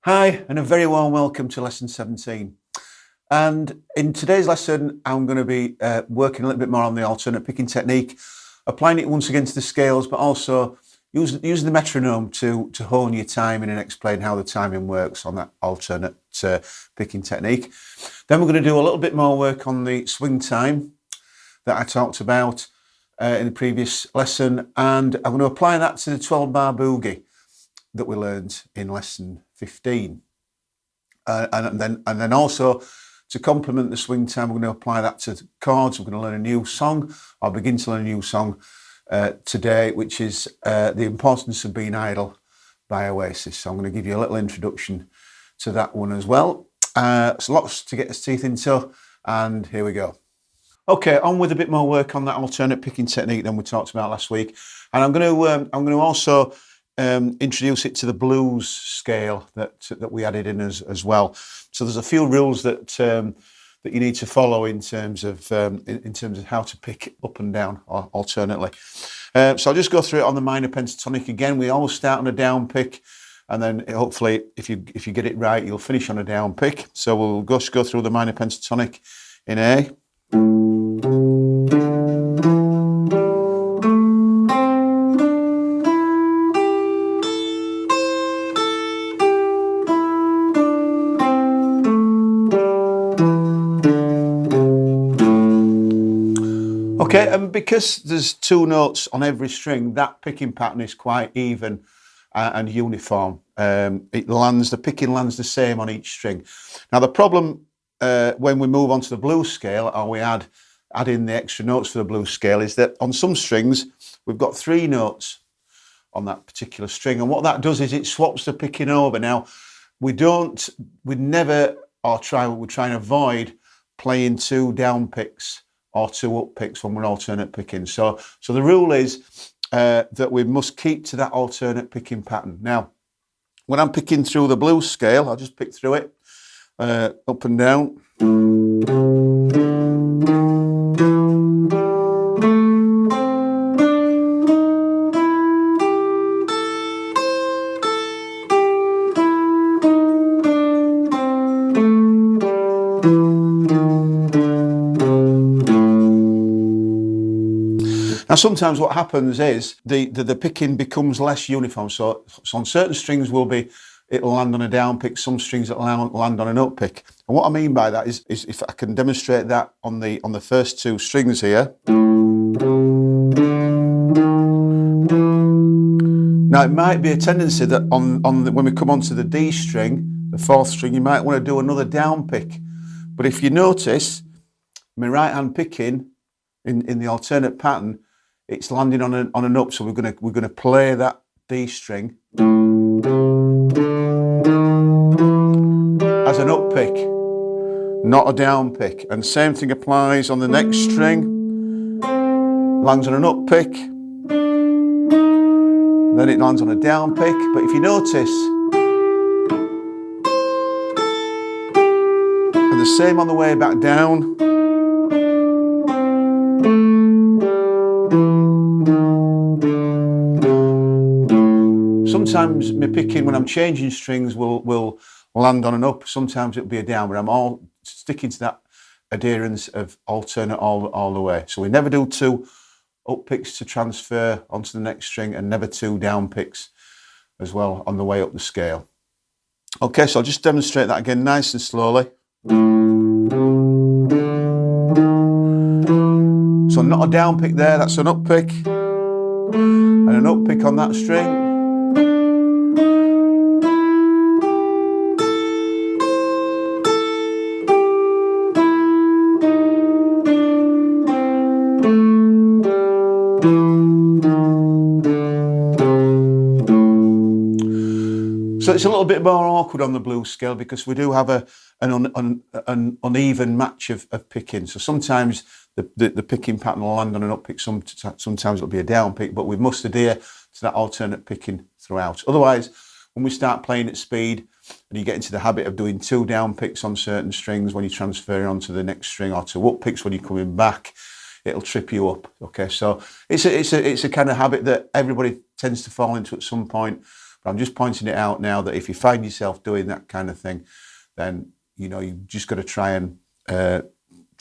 Hi, and a very warm welcome to lesson 17. And in today's lesson, I'm going to be working a little bit more on the alternate picking technique, applying it once again to the scales, but also using the metronome to hone your timing and explain how the timing works on that alternate picking technique. Then we're going to do a little bit more work on the swing time that I talked about in the previous lesson, and I'm going to apply that to the 12-bar boogie that we learned in lesson 15. And then also to complement the swing time, we're going to apply that to chords. We're going to learn a new song. I'll begin to learn a new song today, which is The Importance of Being Idle by Oasis. So I'm going to give you a little introduction to that one as well. So lots to get his teeth into, and here we go. Okay, on with a bit more work on that alternate picking technique than we talked about last week. And I'm going to also introduce it to the blues scale that we added in as well. So there's a few rules that you need to follow in terms of how to pick up and down or alternately. So I'll just go through it on the minor pentatonic again. We always start on a down pick, and then hopefully if you get it right, you'll finish on a down pick. So we'll just go through the minor pentatonic in A. Okay, and because there's two notes on every string, that picking pattern is quite even and uniform. The picking lands the same on each string. Now the problem when we move on to the blues scale, or we add in the extra notes for the blues scale, is that on some strings we've got three notes on that particular string, and what that does is it swaps the picking over. Now we try and avoid playing two down picks or two up picks when we're alternate picking. So the rule is that we must keep to that alternate picking pattern. Now, when I'm picking through the blues scale, I'll just pick through it, up and down. Now, sometimes what happens is the picking becomes less uniform. So on certain strings it'll land on a down pick, some strings it'll land on an up pick. And what I mean by that is if I can demonstrate that on the first two strings here. Now it might be a tendency that when we come onto the D string, the fourth string, you might want to do another down pick. But if you notice, my right hand picking in the alternate pattern, it's landing on an up, so we're gonna play that D string as an up pick, not a down pick. And same thing applies on the next string. Lands on an up pick, then it lands on a down pick. But if you notice, and the same on the way back down. Sometimes my picking when I'm changing strings will land on an up. Sometimes it'll be a down, but I'm all sticking to that adherence of alternate all the way. So we never do two up picks to transfer onto the next string, and never two down picks as well on the way up the scale. Okay, so I'll just demonstrate that again nice and slowly. So not a down pick there, that's an up pick, and an up pick on that string. So it's a little bit more awkward on the blues scale because we do have an uneven match of picking. So sometimes the picking pattern will land on an up pick, sometimes it'll be a down pick, but we must adhere to that alternate picking throughout. Otherwise, when we start playing at speed and you get into the habit of doing two down picks on certain strings when you're transferring onto the next string, or two up picks when you're coming back, it'll trip you up. Okay, so it's a kind of habit that everybody tends to fall into at some point. But I'm just pointing it out now that if you find yourself doing that kind of thing, then you know you've just got to try and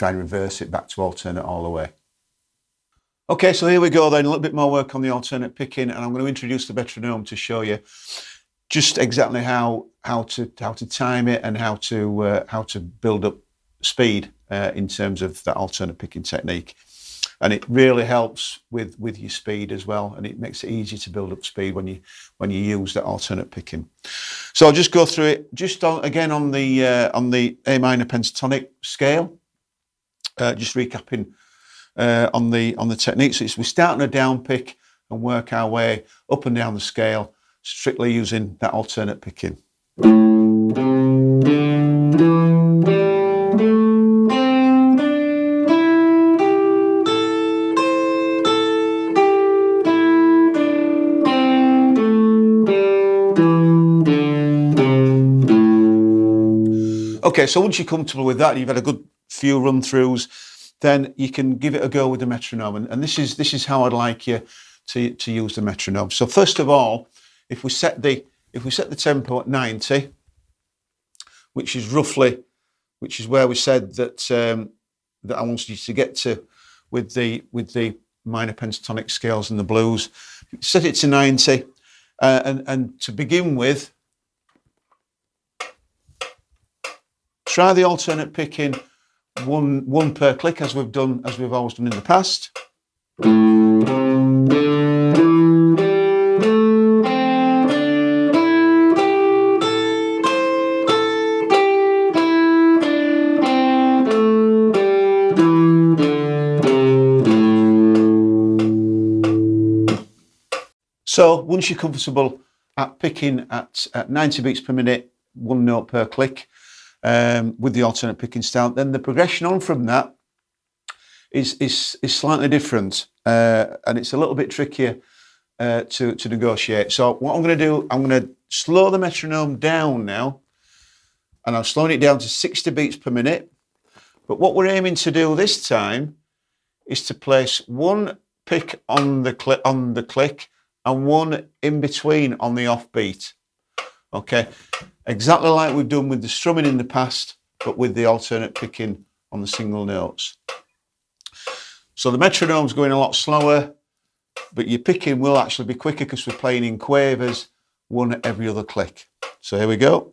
reverse it back to alternate all the way. Okay, so here we go then, a little bit more work on the alternate picking, and I'm going to introduce the metronome to show you just exactly how to time it and how to build up speed in terms of that alternate picking technique. And it really helps with your speed as well, and it makes it easy to build up speed when you use that alternate picking. So I'll just go through it just again on the A minor pentatonic scale, just recapping on the technique. So we start on a down pick and work our way up and down the scale, strictly using that alternate picking. Okay, so once you're comfortable with that, you've had a good few run-throughs, then you can give it a go with the metronome. And this is how I'd like you to use the metronome. So first of all, if we set the tempo at 90, which is where we said that that I wanted you to get to with the minor pentatonic scales and the blues, set it to 90, and to begin with, try the alternate picking one per click as we've always done in the past. So once you're comfortable at picking at 90 beats per minute, one note per click, with the alternate picking style, then the progression on from that is slightly different, and it's a little bit trickier to negotiate. So what I'm going to do, I'm going to slow the metronome down now, and I'm slowing it down to 60 beats per minute. But what we're aiming to do this time is to place one pick on the click and one in between on the offbeat. Okay, exactly like we've done with the strumming in the past, but with the alternate picking on the single notes. So the metronome's going a lot slower, but your picking will actually be quicker because we're playing in quavers, one at every other click. So here we go.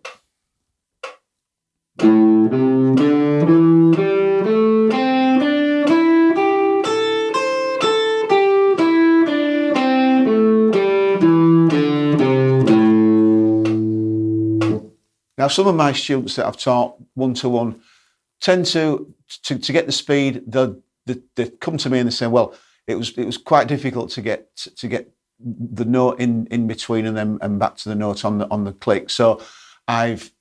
Now, some of my students that I've taught one-to-one tend to get the speed. They come to me and they say, "Well, it was quite difficult to get the note in between and back to the note on the click." So I've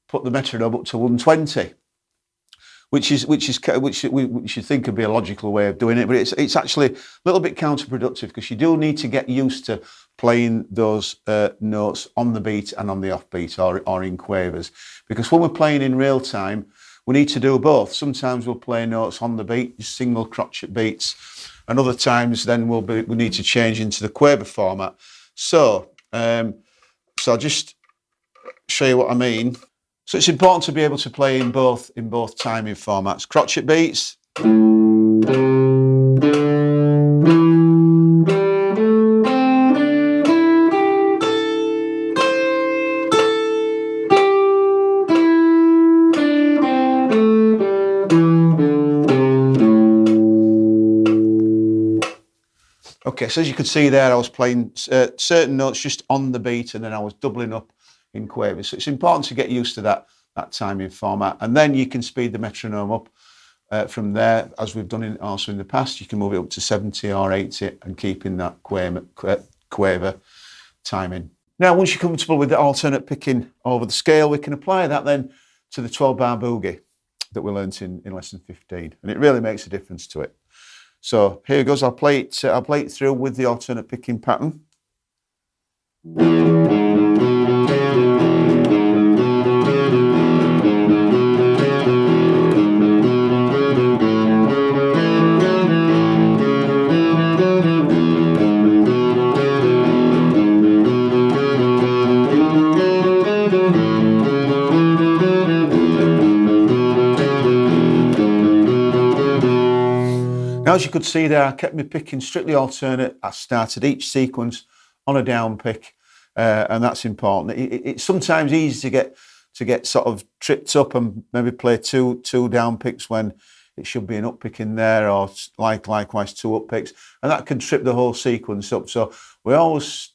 put the metronome up to 120, which you think would be a logical way of doing it, but it's actually a little bit counterproductive because you do need to get used to playing those notes on the beat and on the offbeat or in quavers, because when we're playing in real time, we need to do both. Sometimes we'll play notes on the beat, just single crotchet beats, and other times then we need to change into the quaver format. So I'll just show you what I mean. So it's important to be able to play in both timing formats. Crotchet beats. Okay, so as you can see there, I was playing certain notes just on the beat, and then I was doubling up in quavers. So it's important to get used to that timing format, and then you can speed the metronome up from there, as we've done also in the past. You can move it up to 70 or 80 and keeping that quaver timing. Now, once you're comfortable with the alternate picking over the scale, we can apply that then to the 12-bar boogie that we learnt in lesson 15, and it really makes a difference to it. So here it goes. I'll play it through with the alternate picking pattern. Now, as you could see there, I kept me picking strictly alternate. I started each sequence on a down pick, and that's important. It's sometimes easy to get sort of tripped up and maybe play two down picks when it should be an up pick in there, or likewise 2 up picks, and that can trip the whole sequence up. So we always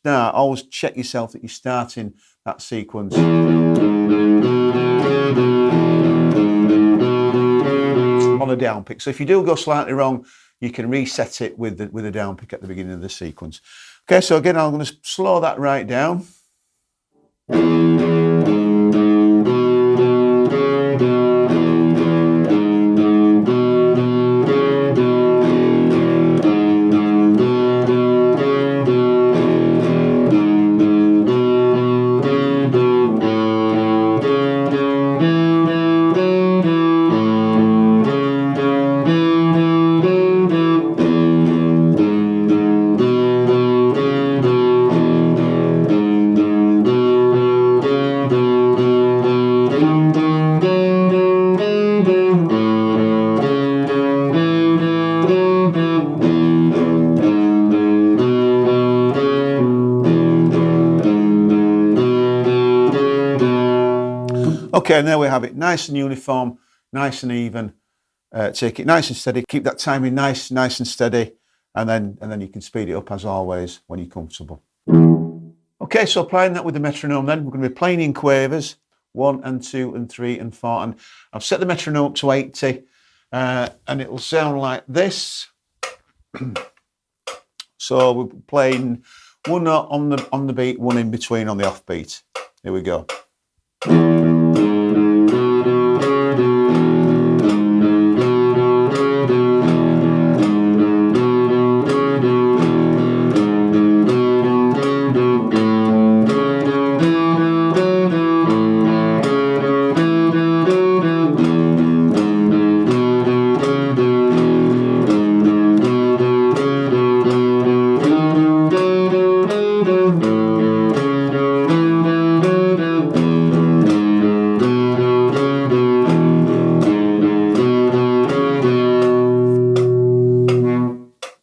check yourself that you're starting that sequence on a down pick. So if you do go slightly wrong, you can reset it with a down pick at the beginning of the sequence. Okay, so again, I'm going to slow that right down. Okay, and there we have it. Nice and uniform, nice and even. Take it nice and steady. Keep that timing nice and steady, and then you can speed it up as always when you're comfortable. Okay, so applying that with the metronome, then we're going to be playing in quavers 1 and 2 and 3 and 4, and I've set the metronome up to 80, and it will sound like this. So we're playing 1 note on the beat, 1 in between on the off beat. Here we go.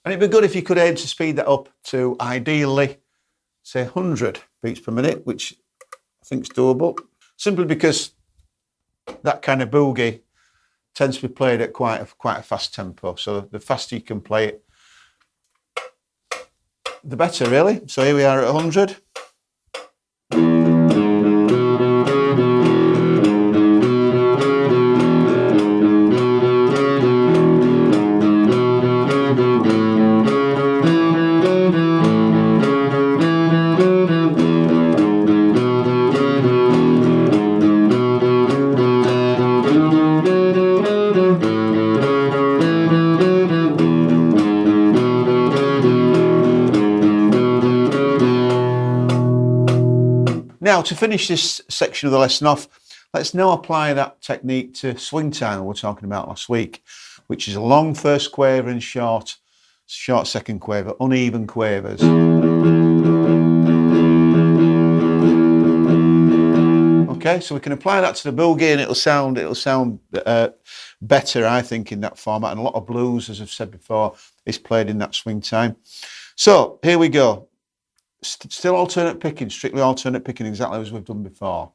And it'd be good if you could aim to speed that up to ideally, say 100 beats per minute, which I think is doable. Simply because that kind of boogie tends to be played at quite a fast tempo. So the faster you can play it, the better, really. So here we are at 100. Now, to finish this section of the lesson off, let's now apply that technique to swing time we were talking about last week, which is a long first quaver and short second quaver, uneven quavers. Okay, so we can apply that to the boogie, and it'll sound better, I think, in that format. And a lot of blues, as I've said before, is played in that swing time. So here we go. Still alternate picking, strictly alternate picking, exactly as we've done before.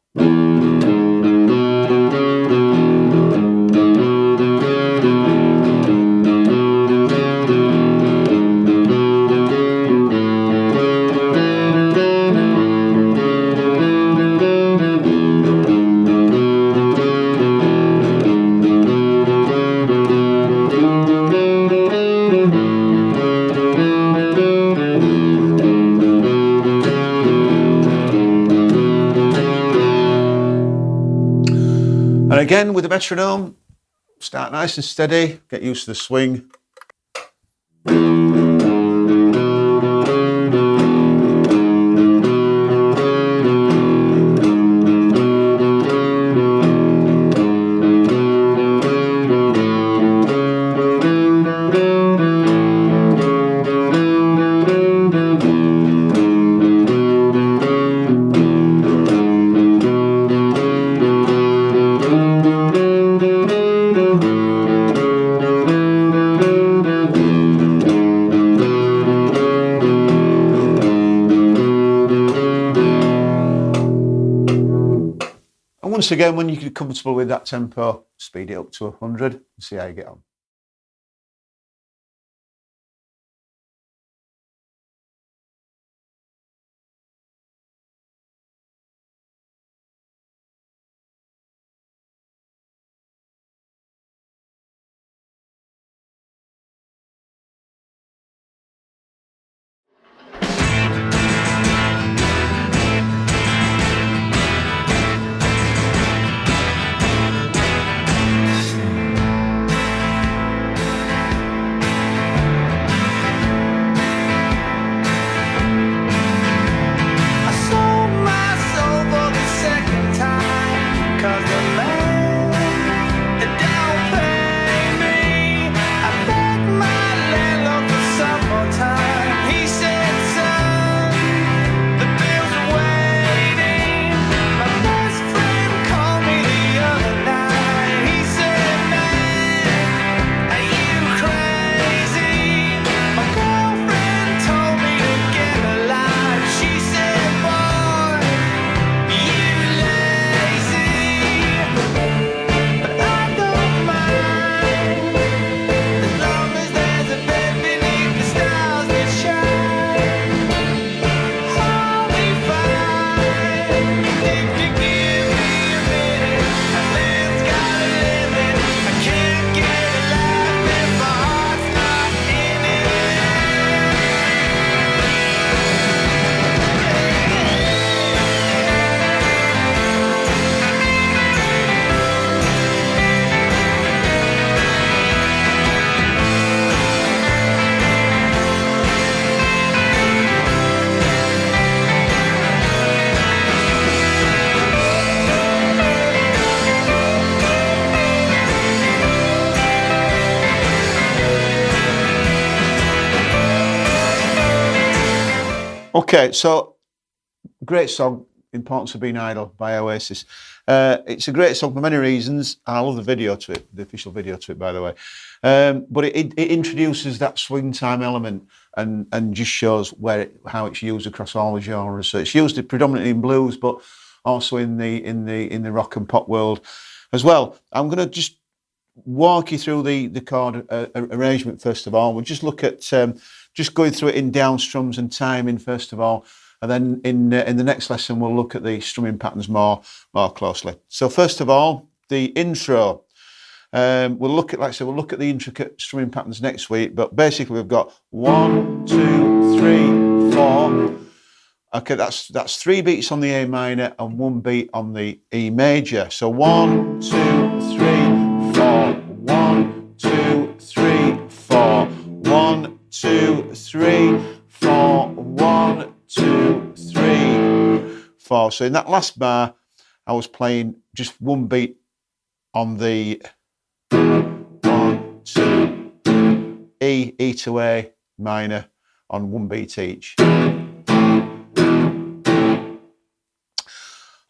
And again, with the metronome, start nice and steady, get used to the swing. once again, when you're comfortable with that tempo, speed it up to 100 and see how you get on. Okay, so great song, Importance of Being Idle by Oasis. It's a great song for many reasons. I love the video to it, the official video to it, by the way. But it introduces that swing time element and just shows how it's used across all the genres. So it's used predominantly in blues, but also in the rock and pop world as well. I'm going to just walk you through the chord arrangement first of all. We'll just look at just going through it in down strums and timing first of all, and then in the next lesson we'll look at the strumming patterns more closely. So first of all, the intro. We'll look at, like I said, we'll look at the intricate strumming patterns next week. But basically, we've got 1, 2, 3, 4. Okay, that's 3 beats on the A minor and 1 beat on the E major. So 1, 2, 3, 4. 1, 2, 3, 4. 1, 2, 3, 4. 1, 2, 3, 4. So in that last bar, I was playing just 1 beat on the 1, 2, E to A minor on 1 beat each.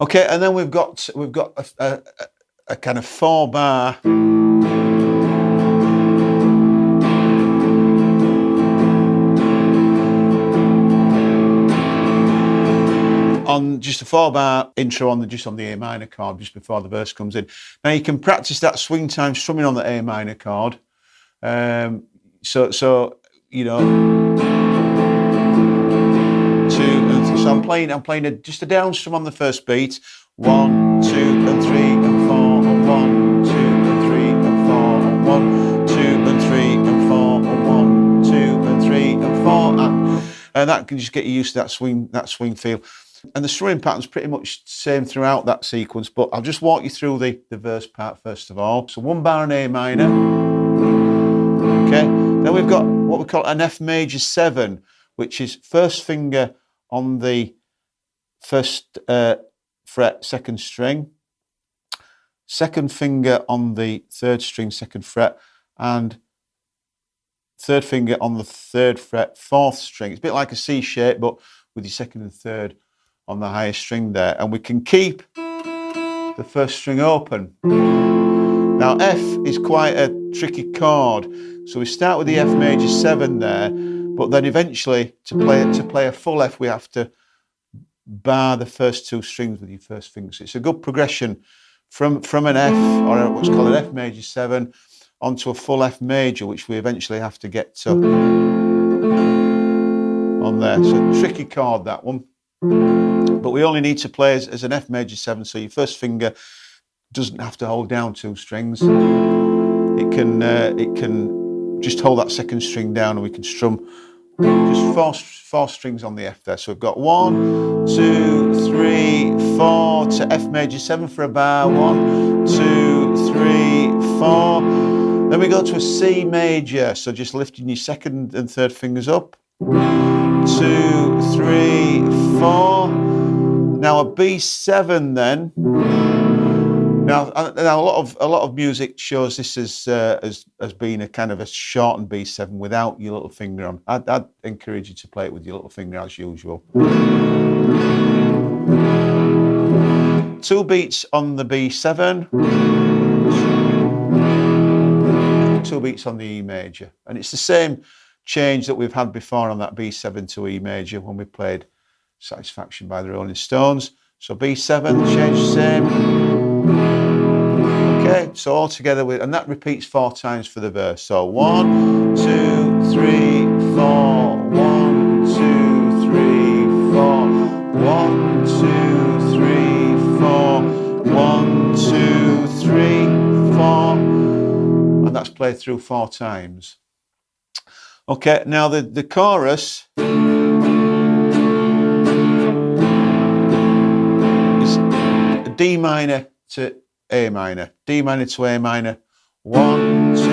Okay, and then we've got a kind of 4 bar on just a 4 bar intro on the A minor chord just before the verse comes in. Now you can practice that swing time strumming on the A minor chord. So you know, so I'm playing just a down strum on the first beat. 1, 2, and 3, and 4, and 1, 2, and 3, and 4, and 1, 2, and 3, and 4, and 1, 2, and 3, and 4, and that can just get you used to that swing feel. And the strumming pattern's pretty much the same throughout that sequence, but I'll just walk you through the verse part first of all. So 1 bar in A minor. Okay, then we've got what we call an F major 7, which is first finger on the first fret, 2nd string, 2nd finger on the 3rd string, 2nd fret, and 3rd finger on the 3rd fret, 4th string. It's a bit like a C shape, but with your 2nd and 3rd on the highest string there. And we can keep the 1st string open. Now F is quite a tricky chord, so we start with the F major 7 there, but then eventually to play a full F we have to bar the first 2 strings with your 1st finger. So it's a good progression from an F, or what's called an F major 7, onto a full F major, which we eventually have to get to on there. So tricky chord, that one. But we only need to play as an F major 7, so your first finger doesn't have to hold down 2 strings. It can just hold that second string down, and we can strum just four strings on the F there. So we've got 1, 2, 3, 4 to F major 7 for a bar. 1, 2, 3, 4. Then we go to a C major. So just lifting your second and third fingers up. 2, 3, 4. Now a B7 then. Now a lot of music shows this as being a kind of a shortened B7 without your little finger on. I'd encourage you to play it with your little finger as usual. 2 beats on the B7, 2 beats on the E major, and it's the same change that we've had before on that B7 to E major when we played Satisfaction by the Rolling Stones. So B7, change the same. Okay, so all together, and that repeats 4 times for the verse. So 1, 2, 3, 4, 1, 2, 3, 4, 1, 2, 3, 4, 1, 2, 3, 4, and that's played through 4 times. Okay, now the chorus is D minor to A minor, D minor to A minor, 1, 2, 3,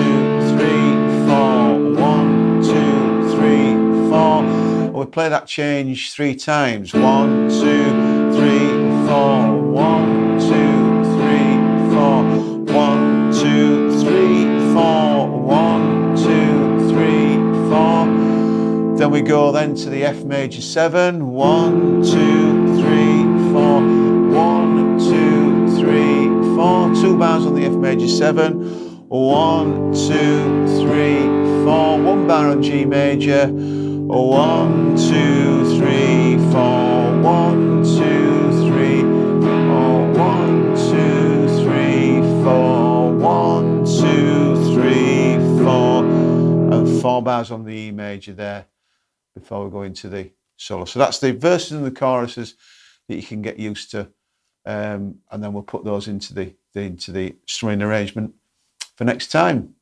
4, 1, 2, 3, 4. And we play that change 3 times. 1, 2, 3, 4, 1, 2, 3, 4, 1, 2, 3, 4, 1, 2, 3, 4. Then we go then to the F major 7. 1, 2, 3, 4, 1, 2, 3, 4. 2 bars on the F major 7. 1, 2, 3, 4. 1 bar on G major. 1, 2, 3, 4. 1, 2, 3, 4. 1, 2, 3, 4. 1, 2, 3, 4. And 4 bars on the E major there before we go into the solo. So that's the verses and the choruses that you can get used to. And then we'll put those into the strumming arrangement for next time.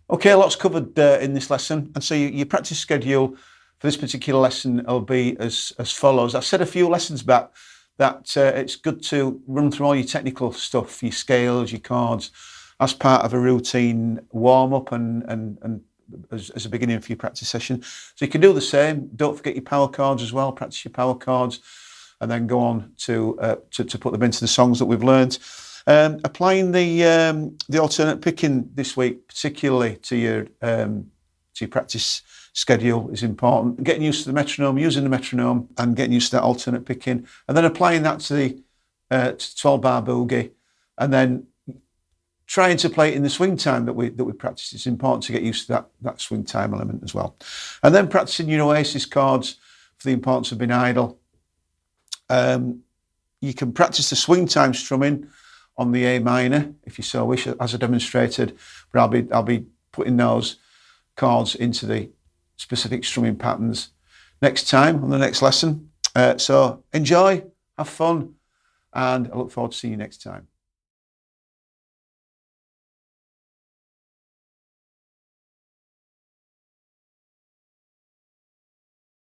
Okay, lots covered in this lesson, and so your practice schedule for this particular lesson will be as follows. I said a few lessons back that it's good to run through all your technical stuff, your scales, your chords, as part of a routine warm-up and as a beginning for your practice session. So you can do the same. Don't forget your power chords as well. Practice your power chords, and then go on to put them into the songs that we've learned. Applying the alternate picking this week, particularly to your practice schedule, is important. Getting used to the metronome, using the metronome, and getting used to that alternate picking, and then applying that to the 12-bar boogie, and then trying to play it in the swing time that we practice. It's important to get used to that swing time element as well. And then practicing your Oasis chords for the importance of being idle. You can practice the swing time strumming on the A minor if you so wish, as I demonstrated, but I'll be putting those chords into the specific strumming patterns next time on the next lesson. So enjoy, have fun, and I look forward to seeing you next time.